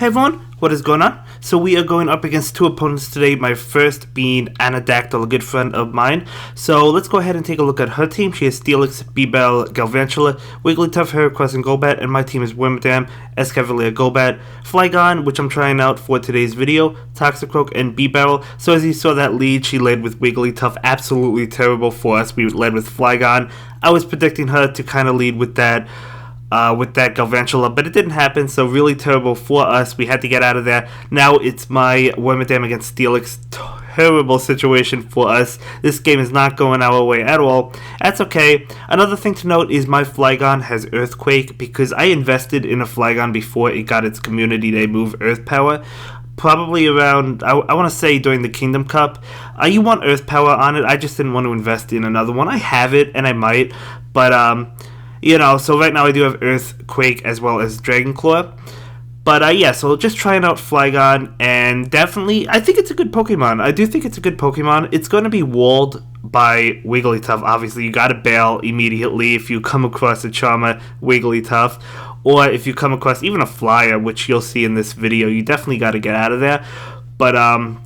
Hey everyone, what is going on? So we are going up against two opponents today, my first being Anadactyl, a good friend of mine. So let's go ahead and take a look at her team. She has Steelix, Bebel, Galvantula, Wigglytuff, Heracross, and Golbat, and my team is Wormadam, Escavalier, Golbat, Flygon, which I'm trying out for today's video, Toxicroak, and Bebel. So as you saw that lead, she led with Wigglytuff, absolutely terrible for us. We led with Flygon. I was predicting her to kind of lead with that Galvantula, but it didn't happen, so really terrible for us. We had to get out of there. Now it's my Wormadam against Steelix. Terrible situation for us. This game is not going our way at all. That's okay. Another thing to note is my Flygon has Earthquake because I invested in a Flygon before it got its Community Day move Earth Power. Probably around, I want to say during the Kingdom Cup. You want Earth Power on it. I just didn't want to invest in another one. I have it, and I might, but you know, so right now I do have Earthquake as well as Dragon Claw. But yeah, so just trying out Flygon, and definitely, I think it's a good Pokemon. I do think it's a good Pokemon. It's going to be walled by Wigglytuff. Obviously, you got to bail immediately if you come across a Charmer Wigglytuff. Or if you come across even a Flyer, which you'll see in this video, you definitely got to get out of there. But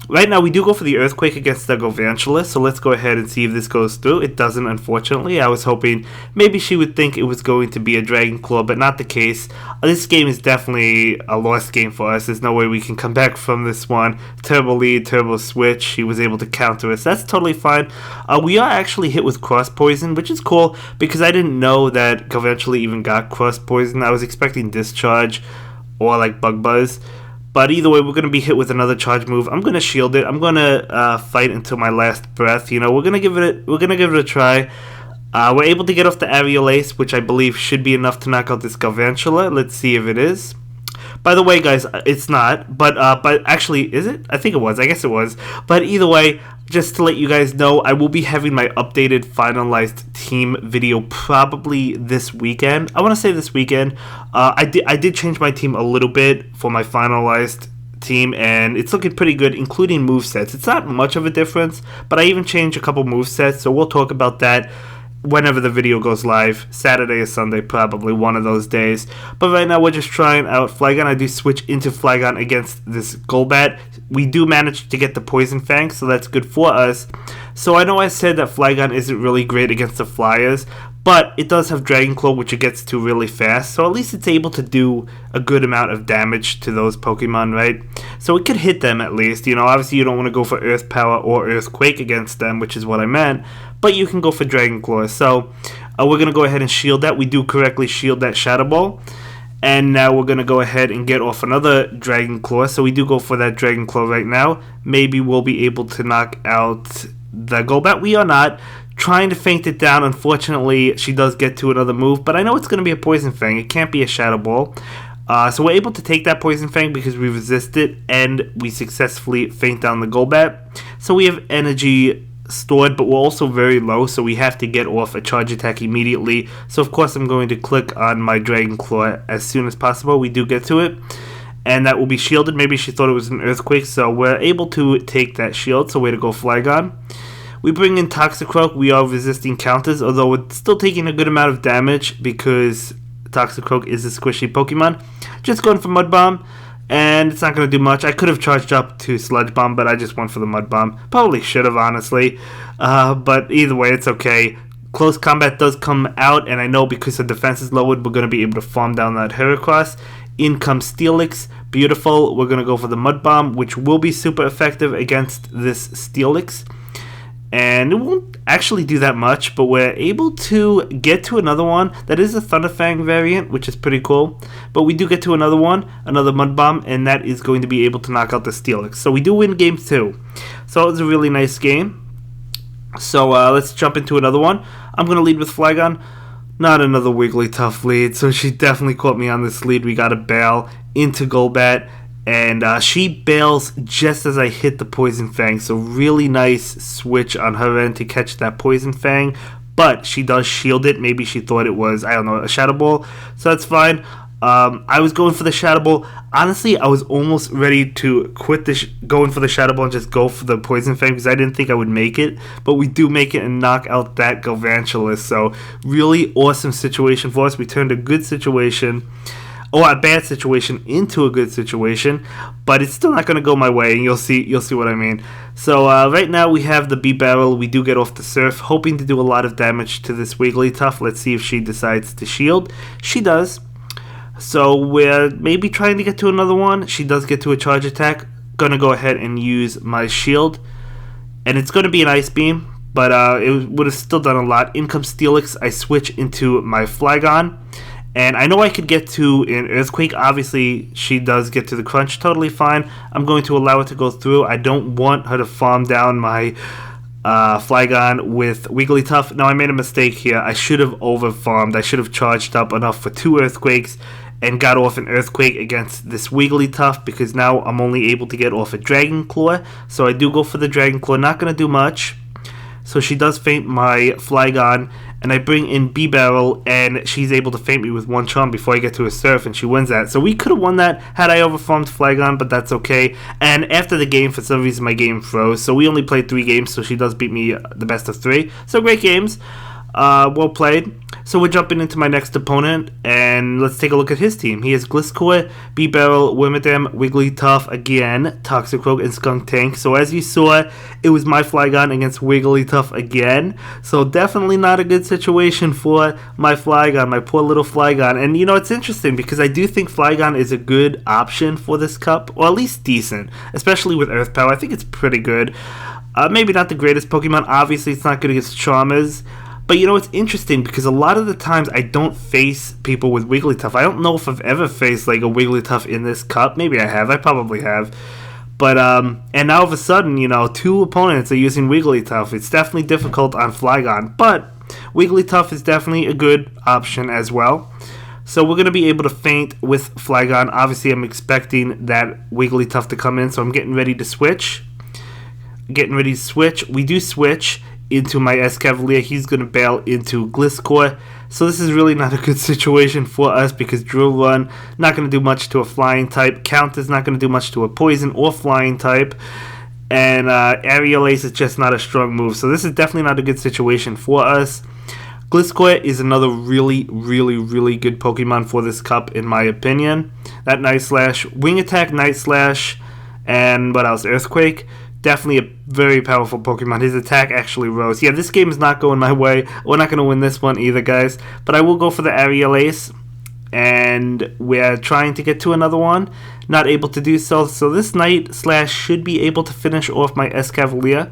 right now we do go for the Earthquake against the Galvantula, so let's go ahead and see if this goes through. It doesn't, unfortunately. I was hoping maybe she would think it was going to be a Dragon Claw, but not the case. This game is definitely a lost game for us. There's no way we can come back from this one. Terrible lead, terrible switch. She was able to counter us. That's totally fine. We are actually hit with Cross Poison, which is cool because I didn't know that Galvantula even got Cross Poison. I was expecting Discharge or like Bug Buzz. But either way, we're going to be hit with another charge move. I'm going to shield it. I'm going to fight until my last breath. You know, we're going to give it a try. We're able to get off the Aerial Ace, which I believe should be enough to knock out this Galvantula. Let's see if it is. By the way, guys, it's not. But actually, is it? I think it was. I guess it was. But either way, just to let you guys know, I will be having my updated finalized team video probably this weekend. I want to say this weekend. I did change my team a little bit for my finalized team, and it's looking pretty good, including movesets. It's not much of a difference, but I even changed a couple movesets, so we'll talk about that whenever the video goes live. Saturday or Sunday, probably one of those days. But right now we're just trying out Flygon. I do switch into Flygon against this Golbat. We do manage to get the Poison Fang, so that's good for us. So I know I said that Flygon isn't really great against the Flyers, but it does have Dragon Claw, which it gets to really fast, so at least it's able to do a good amount of damage to those Pokemon, right? So it could hit them at least. You know, obviously you don't want to go for Earth Power or Earthquake against them, which is what I meant, but you can go for Dragon Claw. So we're going to go ahead and shield that. We do correctly shield that Shadow Ball. And now we're going to go ahead and get off another Dragon Claw. So we do go for that Dragon Claw right now. Maybe we'll be able to knock out the Golbat. We are not. Trying to feint it down. Unfortunately, she does get to another move. But I know it's going to be a Poison Fang. It can't be a Shadow Ball. So we're able to take that Poison Fang because we resist it. And we successfully feint down the Golbat. So we have energy stored, but we're also very low, so we have to get off a charge attack immediately. So of course I'm going to click on my Dragon Claw as soon as possible. We do get to it, and that will be shielded. Maybe she thought it was an Earthquake, so we're able to take that shield. So way to go, Flygon. We bring in Toxicroak. We are resisting counters, although we're still taking a good amount of damage because Toxicroak is a squishy Pokemon. Just going for Mud Bomb, and it's not going to do much. I could have charged up to Sludge Bomb, but I just went for the Mud Bomb. Probably should have, honestly. But either way, it's okay. Close combat does come out, and I know because the defense is lowered, we're going to be able to farm down that Heracross. In comes Steelix. Beautiful. We're going to go for the Mud Bomb, which will be super effective against this Steelix. And it won't actually do that much, but we're able to get to another one. That is a Thunderfang variant, which is pretty cool. But we do get to another one, another Mud Bomb, and that is going to be able to knock out the Steelix. So we do win game 2. So it was a really nice game. So let's jump into another one. I'm going to lead with Flygon. Not another Wigglytuff lead, so she definitely caught me on this lead. We got to bail into Golbat. And she bails just as I hit the Poison Fang. So really nice switch on her end to catch that Poison Fang. But she does shield it. Maybe she thought it was, I don't know, a Shadow Ball. So that's fine. I was going for the Shadow Ball. Honestly, I was almost ready to quit going for the Shadow Ball and just go for the Poison Fang because I didn't think I would make it. But we do make it and knock out that Galvantula. So really awesome situation for us. We turned a good situation. or a bad situation into a good situation, but it's still not going to go my way, and you'll see what I mean. So right now we have the B barrel. We do get off the surf, hoping to do a lot of damage to this Wigglytuff. Let's see if she decides to shield. She does. So we're maybe trying to get to another one. She does get to a charge attack. Gonna go ahead and use my shield, and it's going to be an ice beam, but it would have still done a lot. In comes Steelix. I switch into my Flygon, and I know I could get to an Earthquake. Obviously, she does get to the crunch. Totally fine. I'm going to allow it to go through. I don't want her to farm down my Flygon with Wigglytuff. Now, I made a mistake here. I should have over-farmed. I should have charged up enough for 2 Earthquakes and got off an Earthquake against this Wigglytuff, because now I'm only able to get off a Dragon Claw. So I do go for the Dragon Claw. Not going to do much. So she does feint my Flygon, and I bring in B-Barrel, and she's able to feint me with 1 charm before I get to a Surf, and she wins that. So we could have won that had I overfarmed Flygon, but that's okay. And after the game, for some reason, my game froze. So we only played 3 games, so she does beat me the best of 3. So great games. Well played. So we're jumping into my next opponent, and let's take a look at his team. He has Gliscor, B-Barrel, Wormadam, Wigglytuff again, Toxicroak, and Skuntank. So as you saw, it was my Flygon against Wigglytuff again. So definitely not a good situation for my Flygon, my poor little Flygon. And you know, it's interesting because I do think Flygon is a good option for this cup, or at least decent, especially with Earth Power. I think it's pretty good. Maybe not the greatest Pokemon. Obviously, it's not good against Charmers. But you know, it's interesting because a lot of the times I don't face people with Wigglytuff. I don't know if I've ever faced like a Wigglytuff in this cup. Maybe I have. I probably have. But, and now all of a sudden, you know, 2 opponents are using Wigglytuff. It's definitely difficult on Flygon. But Wigglytuff is definitely a good option as well. So we're going to be able to feint with Flygon. Obviously, I'm expecting that Wigglytuff to come in. So I'm getting ready to switch. We do switch into my Escavalier. He's going to bail into Gliscor. So this is really not a good situation for us because Drill Run not going to do much to a flying type. Count is not going to do much to a poison or flying type. And Aerial Ace is just not a strong move. So this is definitely not a good situation for us. Gliscor is another really, really, really good Pokemon for this cup in my opinion. That Night Slash, Wing Attack, Night Slash, and what else? Earthquake. Definitely a very powerful Pokemon. His attack actually rose. Yeah, this game is not going my way. We're not going to win this one either, guys. But I will go for the Aerial Ace. And we're trying to get to another one. Not able to do so. So this Night Slash should be able to finish off my Escavalier.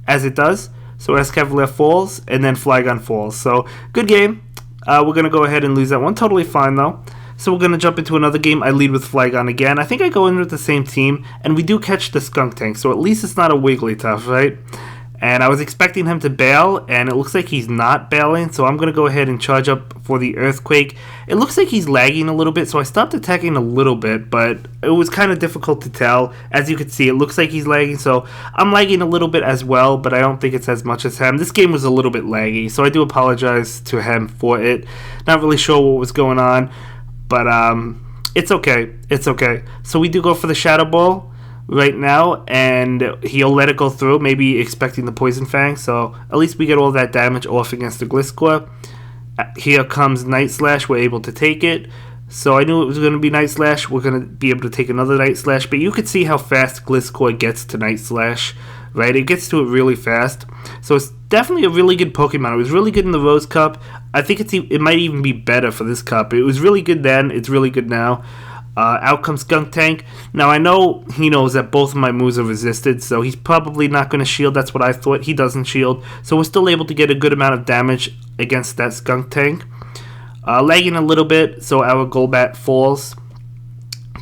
As it does. So Escavalier falls. And then Flygon falls. So good game. We're going to go ahead and lose that one. Totally fine, though. So we're going to jump into another game. I lead with Flygon again. I think I go in with the same team, and we do catch the Skuntank, so at least it's not a Wigglytuff, right? And I was expecting him to bail, and it looks like he's not bailing, so I'm going to go ahead and charge up for the Earthquake. It looks like he's lagging a little bit, so I stopped attacking a little bit, but it was kind of difficult to tell. As you can see, it looks like he's lagging, so I'm lagging a little bit as well, but I don't think it's as much as him. This game was a little bit laggy, so I do apologize to him for it. Not really sure what was going on. But it's okay. It's okay. So we do go for the Shadow Ball right now, and he'll let it go through, maybe expecting the Poison Fang. So at least we get all that damage off against the Gliscor. Here comes Night Slash. We're able to take it. So I knew it was going to be Night Slash. We're going to be able to take another Night Slash. But you could see how fast Gliscor gets to Night Slash, right? It gets to it really fast. So it's definitely a really good Pokemon. It was really good in the Rose Cup. I think it might even be better for this cup. It was really good then. It's really good now. Out comes Skuntank. Now, I know he knows that both of my moves are resisted, so he's probably not going to shield. That's what I thought. He doesn't shield. So we're still able to get a good amount of damage against that Skuntank. Lagging a little bit, so our Golbat falls.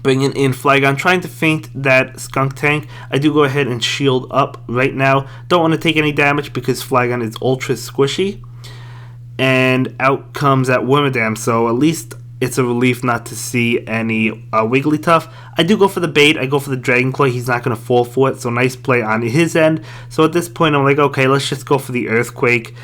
Bringing in Flygon, trying to feint that Skuntank. I do go ahead and shield up right now. Don't want to take any damage because Flygon is ultra squishy. And out comes that Wormadam, so at least it's a relief not to see any Wigglytuff. I do go for the bait. I go for the Dragon Claw. He's not going to fall for it, so nice play on his end. So at this point, I'm like, okay, let's just go for the Earthquake.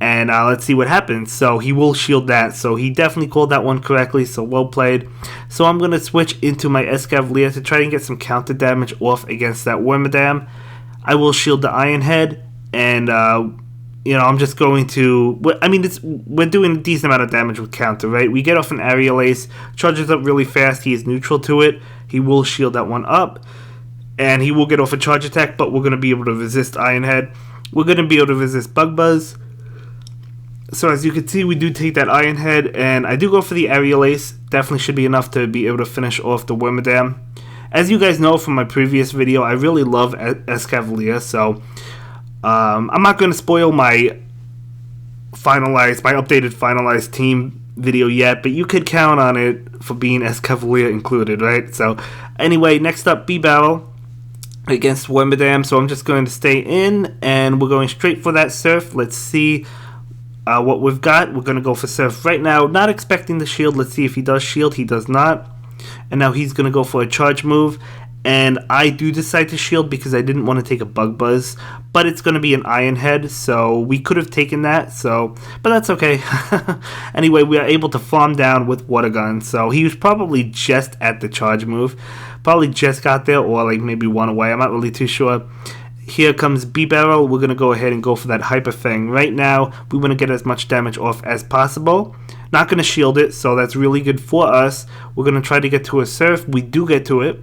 And let's see what happens. So he will shield that. So he definitely called that one correctly. So well played. So I'm going to switch into my Escavalier to try and get some counter damage off against that Wormadam. I will shield the Iron Head. And I'm just going to. I mean, we're doing a decent amount of damage with counter, right? We get off an aerial ace, charges up really fast. He is neutral to it. He will shield that one up, and he will get off a charge attack. But we're going to be able to resist Iron Head. We're going to be able to resist Bug Buzz. So as you can see, we do take that Iron Head, and I do go for the aerial ace. Definitely should be enough to be able to finish off the Wormadam. As you guys know from my previous video, I really love Escavalier, so I'm not going to spoil my updated finalized team video yet, but you could count on it for being Escavalier included, right? So anyway, next up, B-Battle against Wormadam, so I'm just going to stay in, and we're going straight for that Surf. Let's see what we've got. We're going to go for Surf right now, not expecting the shield. Let's see if he does shield. He does not. And now he's going to go for a charge move. And I do decide to shield because I didn't want to take a Bug Buzz. But it's going to be an Iron Head, so we could have taken that. But that's okay. Anyway, we are able to farm down with Water Gun. So he was probably just at the charge move. Probably just got there, or like maybe one away. I'm not really too sure. Here comes B-Barrel. We're going to go ahead and go for that Hyper Fang. Right now, we want to get as much damage off as possible. Not going to shield it, so that's really good for us. We're going to try to get to a Surf. We do get to it.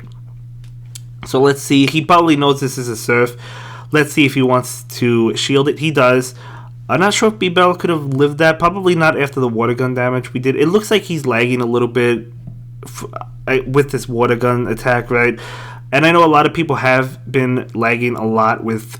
So let's see. He probably knows this is a Surf. Let's see if he wants to shield it. He does. I'm not sure if B-Barrel could have lived that. Probably not after the Water Gun damage we did. It looks like he's lagging a little bit with this Water Gun attack, right? And I know a lot of people have been lagging a lot with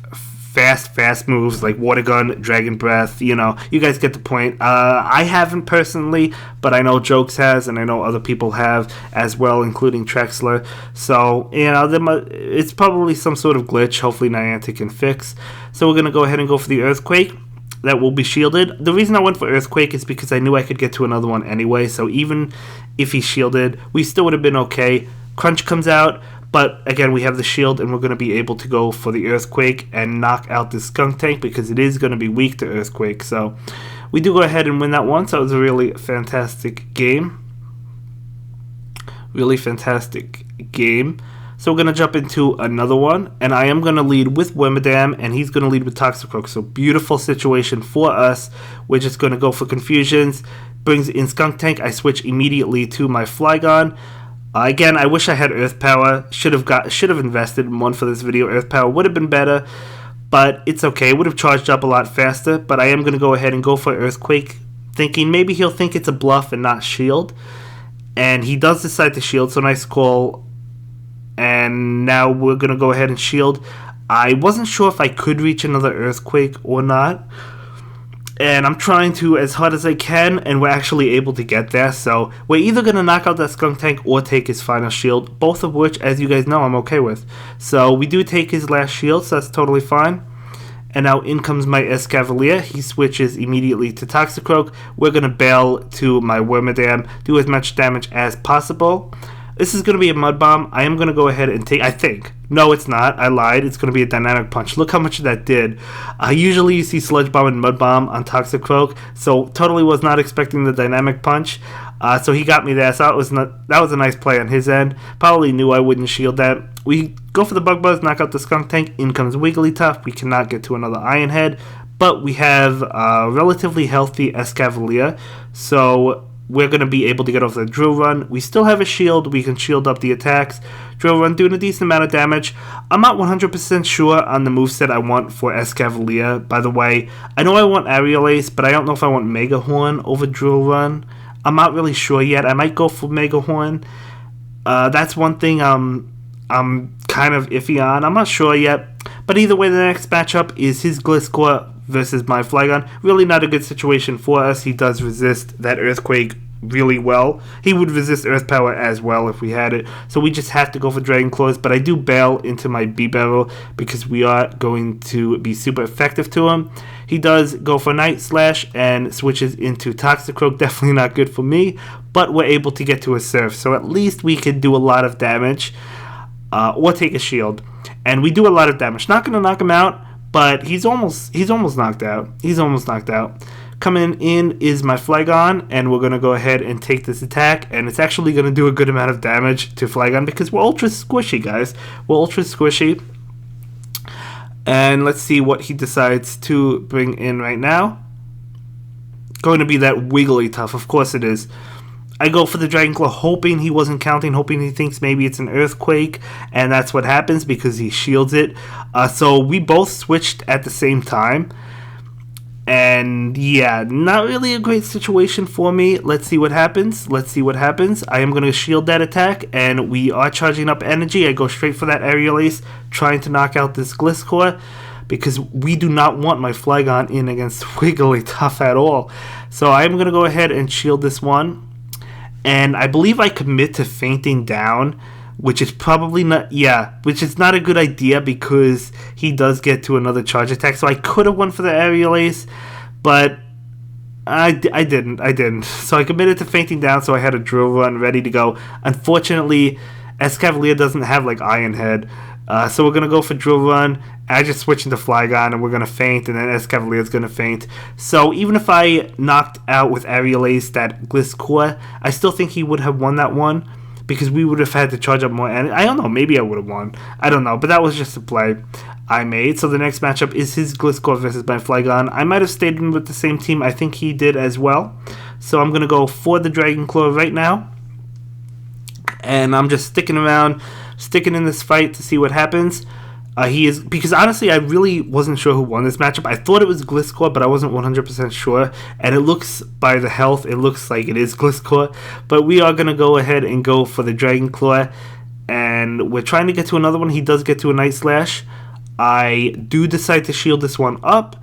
fast moves like Water Gun, Dragon Breath. You guys get the point. I haven't personally, but I know Jokes has, and I know other people have as well, including Trexler. So, it's probably some sort of glitch. Hopefully Niantic can fix. So we're going to go ahead and go for the Earthquake. That will be shielded. The reason I went for Earthquake is because I knew I could get to another one anyway. So even if he shielded, we still would have been okay. Crunch comes out. But again, we have the shield, and we're going to be able to go for the Earthquake and knock out this Skunk Tank because it is going to be weak to Earthquake. So we do go ahead and win that one. So it was a really fantastic game. Really fantastic game. So we're going to jump into another one, and I am going to lead with Wormadam, and he's going to lead with Toxicroak. So beautiful situation for us. We're just going to go for Confusions. Brings in Skunk Tank. I switch immediately to my Flygon. Again, I wish I had Earth Power. Should have invested in one for this video. Earth Power would have been better, but it's okay. Would have charged up a lot faster, but I am going to go ahead and go for Earthquake, thinking maybe he'll think it's a bluff and not shield. And he does decide to shield, so nice call. And now we're going to go ahead and shield. I wasn't sure if I could reach another Earthquake or not. And I'm trying to as hard as I can, and we're actually able to get there. So we're either going to knock out that Skunk Tank or take his final shield, both of which, as you guys know, I'm okay with. So we do take his last shield, so that's totally fine. And now in comes my Escavalier. He switches immediately to Toxicroak. We're going to bail to my Wormadam, do as much damage as possible. This is going to be a Mud Bomb. I am going to go ahead and take, I think. No, it's not. I lied. It's going to be a Dynamic Punch. Look how much that did. Usually you see Sludge Bomb and Mud Bomb on Toxicroak, so totally was not expecting the Dynamic Punch. So he got me there, so that was a nice play on his end. Probably knew I wouldn't shield that. We go for the Bug Buzz, knock out the Skunk Tank. In comes Wigglytuff. We cannot get to another Iron Head, but we have a relatively healthy Escavalier, so we're going to be able to get off the Drill Run. We still have a shield. We can shield up the attacks. Drill Run doing a decent amount of damage. I'm not 100% sure on the moveset I want for Escavalier. By the way, I know I want Aerial Ace, but I don't know if I want Mega Horn over Drill Run. I'm not really sure yet. I might go for Mega Horn. That's one thing I'm kind of iffy on. I'm not sure yet. But either way, the next matchup is his Gliscor versus my Flygon. Really not a good situation for us. He does resist that Earthquake really well. He would resist Earth Power as well if we had it. So we just have to go for Dragon Claws. But I do bail into my B-Barrel because we are going to be super effective to him. He does go for Night Slash and switches into Toxicroak. Definitely not good for me. But we're able to get to a Surf. So at least we can do a lot of damage. Or take a shield. And we do a lot of damage. Not going to knock him out, but he's almost knocked out. He's almost knocked out. Coming in is my Flygon, and we're going to go ahead and take this attack, and it's actually going to do a good amount of damage to Flygon because we're ultra squishy, guys. We're ultra squishy. And let's see what he decides to bring in right now. Going to be that Wigglytuff. Of course it is. I go for the Dragon Claw hoping he wasn't counting, hoping he thinks maybe it's an Earthquake, and that's what happens because he shields it. So we both switched at the same time. And yeah, not really a great situation for me. Let's see what happens. I am going to shield that attack, and we are charging up energy. I go straight for that Aerial Ace, trying to knock out this Gliscor, because we do not want my Flygon in against Wigglytuff at all. So I'm going to go ahead and shield this one. And I believe I commit to fainting down, which is probably not, which is not a good idea because he does get to another charge attack. So I could have went for the Aerial Ace, but I didn't. So I committed to fainting down, so I had a Drill Run ready to go. Unfortunately, Escavalier doesn't have like Iron Head. So we're going to go for Drill Run. I just switch into Flygon, and we're going to feint, and then Escavalier is going to feint. So even if I knocked out with Aerial Ace that Gliscor, I still think he would have won that one, because we would have had to charge up more. And I don't know, maybe I would have won. I don't know, but that was just a play I made. So the next matchup is his Gliscor versus my Flygon. I might have stayed in with the same team. I think he did as well. So I'm going to go for the Dragon Claw right now. And I'm just sticking around, sticking in this fight to see what happens. Because honestly, I really wasn't sure who won this matchup. I thought it was Gliscor, but I wasn't 100% sure. And it looks, by the health, it looks like it is Gliscor. But we are going to go ahead and go for the Dragon Claw. And we're trying to get to another one. He does get to a Night Slash. I do decide to shield this one up,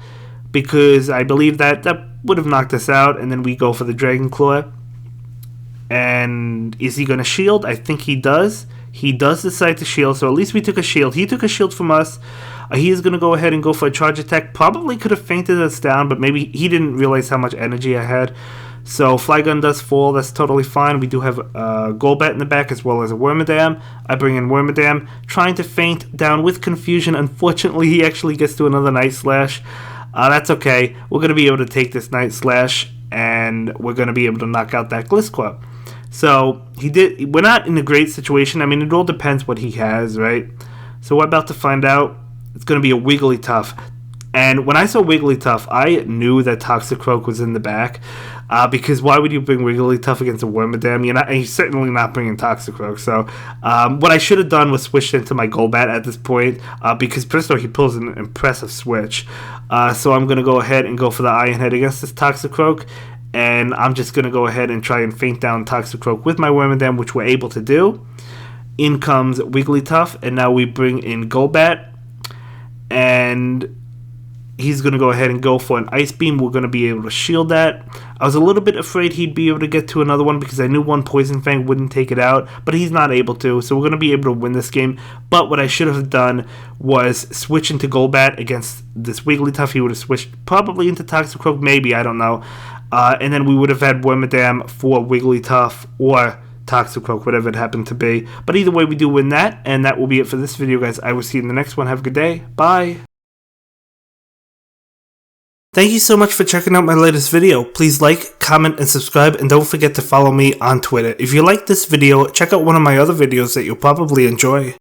because I believe that would have knocked us out. And then we go for the Dragon Claw. And is he going to shield? I think he does. He does decide to shield, so at least we took a shield. He took a shield from us. He is going to go ahead and go for a charge attack. Probably could have fainted us down, but maybe he didn't realize how much energy I had. So Flygon does fall. That's totally fine. We do have a Golbat in the back as well as a Wormadam. I bring in Wormadam, trying to feint down with confusion. Unfortunately, he actually gets to another Night Slash. That's okay. We're going to be able to take this Night Slash, and we're going to be able to knock out that Gliscor. So we're not in a great situation. I mean, it all depends what he has, right? So we're about to find out. It's going to be a Wigglytuff. And when I saw Wigglytuff, I knew that Toxicroak was in the back. Because why would you bring Wigglytuff against a Wormadam? And he's certainly not bringing Toxicroak. So what I should have done was switch into my Golbat at this point. Because Bristow, he pulls an impressive switch. So I'm going to go ahead and go for the Iron Head against this Toxicroak. And I'm just going to go ahead and try and feint down Toxicroak with my Wormadam, which we're able to do. In comes Wigglytuff, and now we bring in Golbat. And he's going to go ahead and go for an Ice Beam. We're going to be able to shield that. I was a little bit afraid he'd be able to get to another one because I knew one Poison Fang wouldn't take it out, but he's not able to, so we're going to be able to win this game. But what I should have done was switch into Golbat against this Wigglytuff. He would have switched probably into Toxicroak, maybe, I don't know. And then we would have had Wormadam for Wigglytuff or Toxicroak, whatever it happened to be. But either way, we do win that, and that will be it for this video, guys. I will see you in the next one. Have a good day. Bye. Thank you so much for checking out my latest video. Please like, comment, and subscribe, and don't forget to follow me on Twitter. If you like this video, check out one of my other videos that you'll probably enjoy.